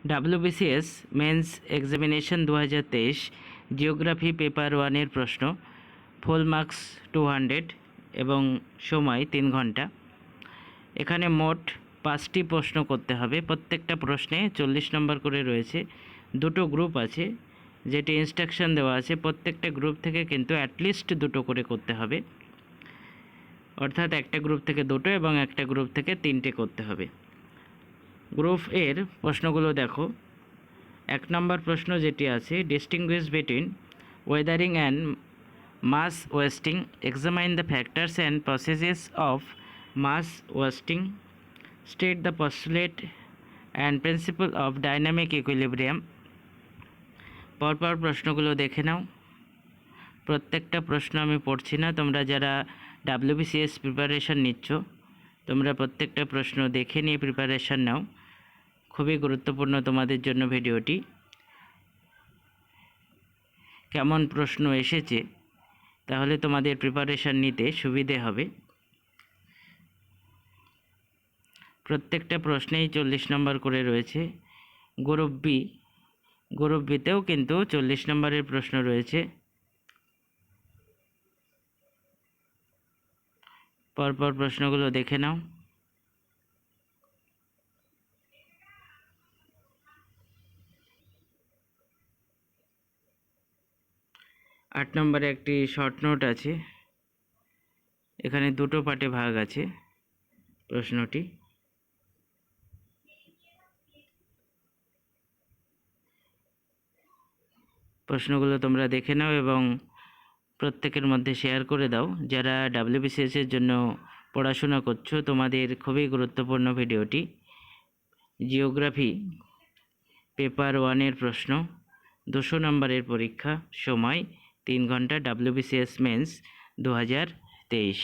WBCS mains examination 2023 geography paper 1-এর প্রশ্ন। Full marks 200 এবং সময় 3 ঘন্টা। এখানে মোট 5টি প্রশ্ন করতে হবে। প্রত্যেকটা প্রশ্নে 40 নম্বর করে রয়েছে। দুটো গ্রুপ আছে, যেটি ইনস্ট্রাকশন দেওয়া আছে প্রত্যেকটা গ্রুপ থেকে কিন্তু অ্যাটলিস্ট দুটো করে করতে হবে, অর্থাৎ একটা গ্রুপ থেকে দুটো এবং একটা গ্রুপ থেকে 3টে করতে হবে। গ্রুপ এর প্রশ্নগুলো দেখো। 1 নম্বর প্রশ্ন যেটি আছে, distinguish between weathering and mass wasting, examine the factors and processes of mass wasting, state the postulate and principle of dynamic equilibrium. পরপর প্রশ্নগুলো দেখে নাও। প্রত্যেকটা প্রশ্ন আমি পড়ছি না, তোমরা যারা WBCS প্রিপারেশান নিচ্ছ তোমরা প্রত্যেকটা প্রশ্ন দেখে নিয়ে প্রিপারেশান নাও। খুবই গুরুত্বপূর্ণ তোমাদের জন্য ভিডিওটি। কেমন প্রশ্ন এসেছে তাহলে তোমাদের প্রিপারেশান নিতে সুবিধে হবে। প্রত্যেকটা প্রশ্নেই 40 নম্বর করে রয়েছে। গ্রুপ বিতেও কিন্তু 40 নম্বরের প্রশ্ন রয়েছে। পরপর প্রশ্নগুলো দেখে নাও। 8 নম্বরে একটি শর্ট নোট আছে, এখানে দুটো পার্টে ভাগ আছে প্রশ্নটি। প্রশ্নগুলো তোমরা দেখে নাও এবং প্রত্যেকের মধ্যে শেয়ার করে দাও। যারা WBCS এর জন্য পড়াশোনা করছো তোমাদের খুবই গুরুত্বপূর্ণ ভিডিওটি। জিওগ্রাফি পেপার 1-এর প্রশ্ন, 200 নম্বরের পরীক্ষা, সময় 3 ঘন্টা, WBCS মেন্স 2023।